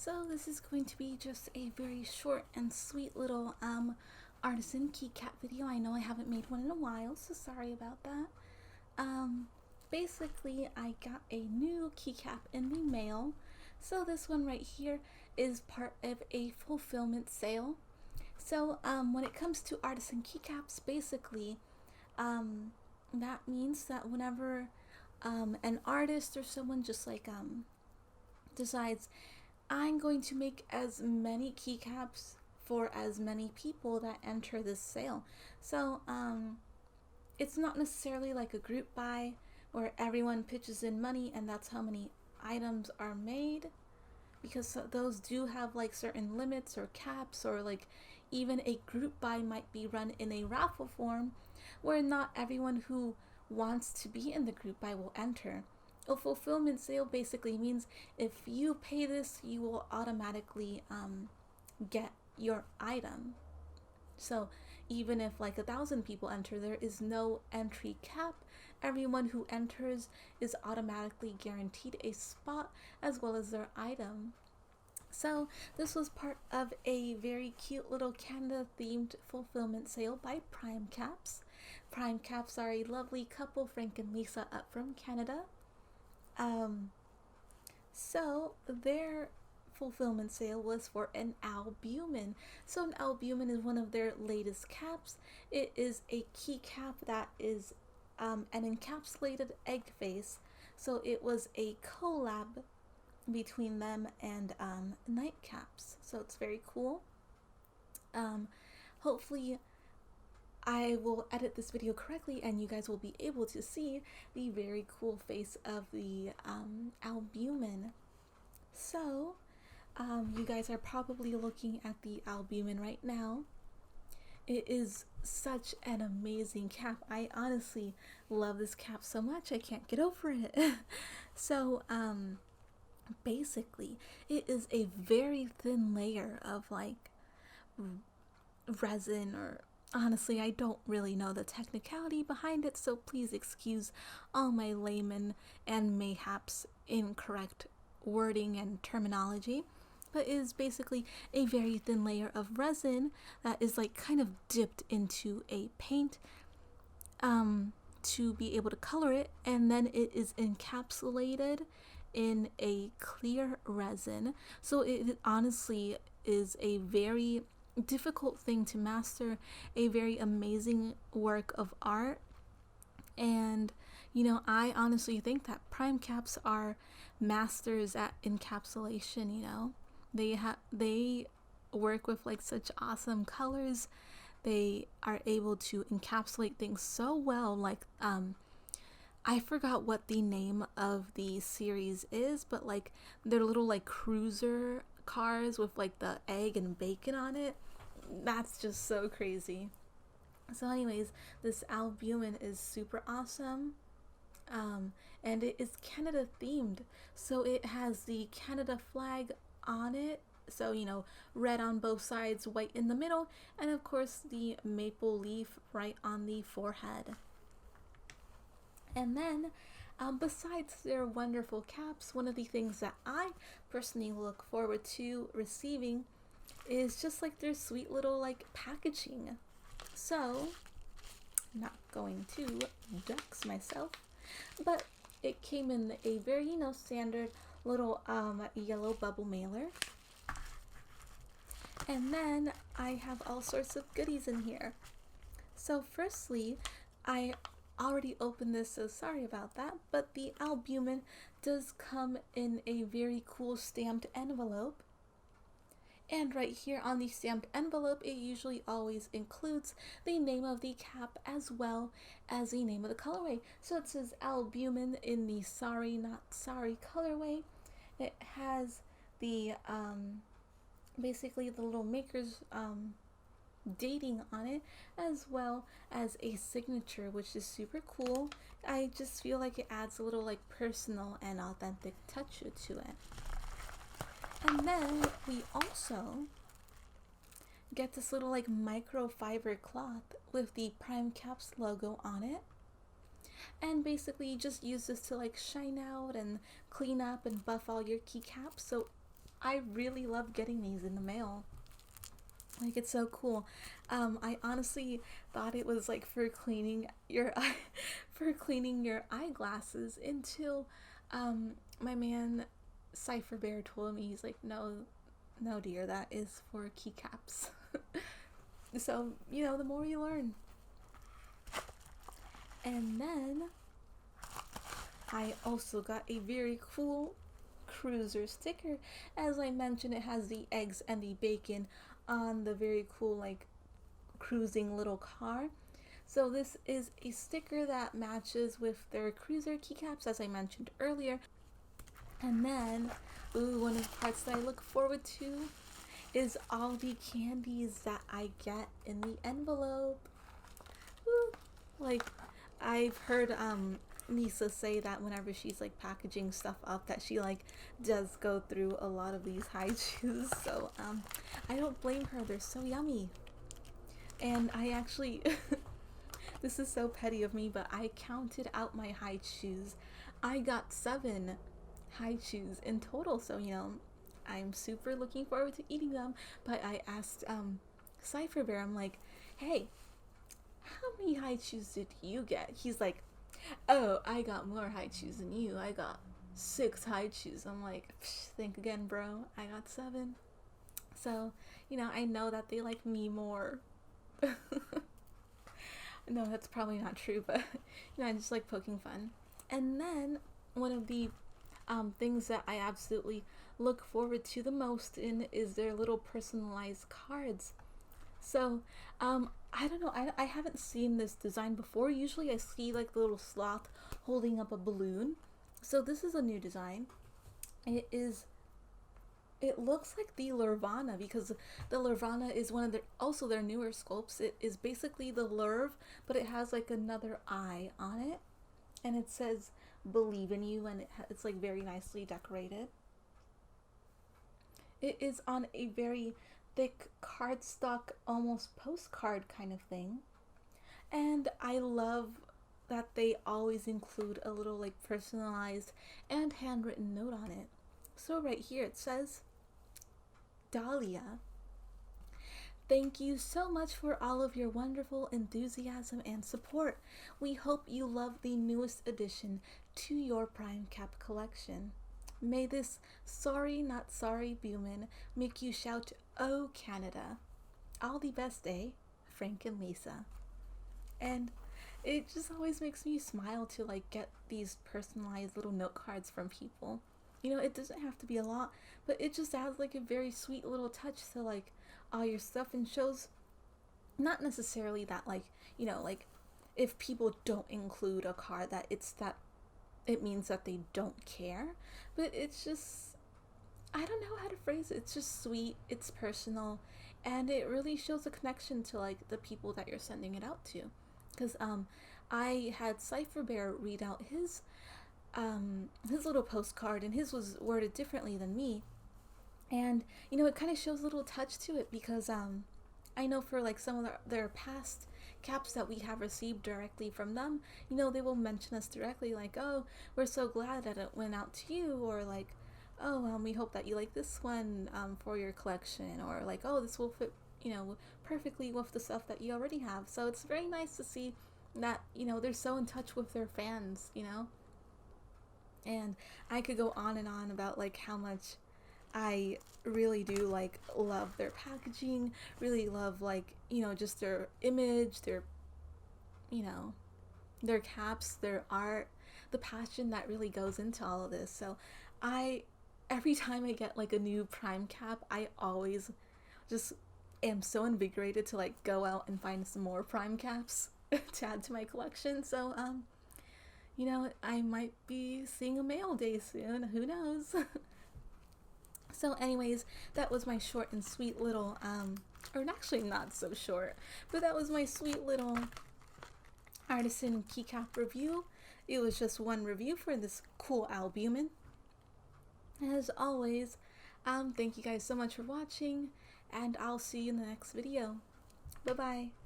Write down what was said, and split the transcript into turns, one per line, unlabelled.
So this is going to be just a very short and sweet little artisan keycap video. I know I haven't made one in a while, so sorry about that. Basically I got a new keycap in the mail. So this one right here is part of a fulfillment sale. So when it comes to artisan keycaps, basically that means that whenever an artist or someone just like decides I'm going to make as many keycaps for as many people that enter this sale. So it's not necessarily like a group buy where everyone pitches in money and that's how many items are made, because those do have like certain limits or caps, or like even a group buy might be run in a raffle form where not everyone who wants to be in the group buy will enter. A fulfillment sale basically means if you pay this, you will automatically get your item. So even if like 1,000 people enter, there is no entry cap. Everyone who enters is automatically guaranteed a spot as well as their item. So this was part of a very cute little Canada themed fulfillment sale by Primecaps. Primecaps are a lovely couple, Frank and Lisa, up from Canada. So their fulfillment sale was for an Bumen. So an Bumen is one of their latest caps. It is a keycap that is an encapsulated egg face. So it was a collab between them and Nightcaps. So it's very cool. Hopefully I will edit this video correctly and you guys will be able to see the very cool face of the Bumen. So you guys are probably looking at the Bumen right now. It is such an amazing cap. I honestly love this cap so much, I can't get over it. So basically it is a very thin layer of like resin, or honestly I don't really know the technicality behind it, so please excuse all my layman and mayhaps incorrect wording and terminology. But it is basically a very thin layer of resin that is like kind of dipped into a paint to be able to color it, and then it is encapsulated in a clear resin. So it honestly is a very difficult thing to master, a very amazing work of art. And you know, I honestly think that Primecaps are masters at encapsulation. You know, they work with like such awesome colors. They are able to encapsulate things so well. Like I forgot what the name of the series is, but like they're little like cruiser cars with like the egg and bacon on it. That's just so crazy. So anyways, this Bumen is super awesome. And it is Canada themed. So it has the Canada flag on it. So, you know, red on both sides, white in the middle, and of course the maple leaf right on the forehead. And then besides their wonderful caps, one of the things that I personally look forward to receiving is just like their sweet little like packaging. So I'm not going to dox myself, but it came in a very, you know, standard little yellow bubble mailer. And then I have all sorts of goodies in here. So firstly, I already opened this, so sorry about that, but the Bumen does come in a very cool stamped envelope. And right here on the stamped envelope, it usually always includes the name of the cap as well as the name of the colorway. So it says Bumen in the Sorry Not Sorry colorway. It has the basically the little maker's dating on it, as well as a signature, which is super cool. I just feel like it adds a little like personal and authentic touch to it. And then we also get this little like microfiber cloth with the Primecaps logo on it. And basically you just use this to like shine out and clean up and buff all your keycaps. So I really love getting these in the mail. Like, it's so cool. I honestly thought it was like for cleaning your for cleaning your eyeglasses until my man Cypher Bear told me, he's like, no dear, that is for keycaps. So, you know, the more you learn. And then I also got a very cool cruiser sticker. As I mentioned, it has the eggs and the bacon on the very cool like cruising little car. So this is a sticker that matches with their cruiser keycaps, as I mentioned earlier. And then, one of the parts that I look forward to is all the candies that I get in the envelope. Woo. Like, I've heard Nisa say that whenever she's like packaging stuff up, that she like does go through a lot of these high chews. So I don't blame her, they're so yummy. And I actually this is so petty of me, but I counted out my high chews. I got 7 high chews in total, so you know, I'm super looking forward to eating them. But I asked Cypher Bear, I'm like, hey, how many high chews did you get? He's like, oh, I got more high chews than you. I got 6 high chews. I'm like, think again, bro. I got 7. So, you know, I know that they like me more. No, that's probably not true, but you know, I just like poking fun. And then one of the things that I absolutely look forward to the most in is their little personalized cards. So I don't know, I haven't seen this design before. Usually I see like the little sloth holding up a balloon. So this is a new design. It looks like the Lurvana, because the Lurvana is one of their newer sculpts. It is basically the Lurv, but it has like another eye on it, and it says "Believe in You," and it's like very nicely decorated. It is on a very thick cardstock, almost postcard kind of thing, and I love that they always include a little like personalized and handwritten note on it. So right here it says, Dahlia, thank you so much for all of your wonderful enthusiasm and support. We hope you love the newest addition to your Primecap collection. May this sorry not sorry Bumen make you shout, "Oh Canada." All the best, Frank and Lisa. And it just always makes me smile to like get these personalized little note cards from people. You know, it doesn't have to be a lot, but it just adds like a very sweet little touch to like all your stuff, and shows not necessarily that like, you know, like if people don't include a card that it means that they don't care, but it's just, I don't know how to phrase it. It's just sweet, it's personal, and it really shows a connection to like the people that you're sending it out to. Because I had Cypher Bear read out his little postcard, and his was worded differently than me, and you know, it kind of shows a little touch to it, because I know for like some of their past caps that we have received directly from them, you know, they will mention us directly, like, oh, we're so glad that it went out to you, or like, oh, we hope that you like this one for your collection, or like, oh, this will fit, you know, perfectly with the stuff that you already have. So it's very nice to see that, you know, they're so in touch with their fans, you know. And I could go on and on about like how much I really do like love their packaging, really love like, you know, just their image, their, you know, their caps, their art, the passion that really goes into all of this. So every time I get like a new Primecap, I always just am so invigorated to like go out and find some more Primecaps to add to my collection. So you know, I might be seeing a mail day soon, who knows. So anyways, that was my short and sweet little or actually not so short, but that was my sweet little Artisan Keycap review. It was just one review for this cool albumin. As always, thank you guys so much for watching, and I'll see you in the next video. Bye bye.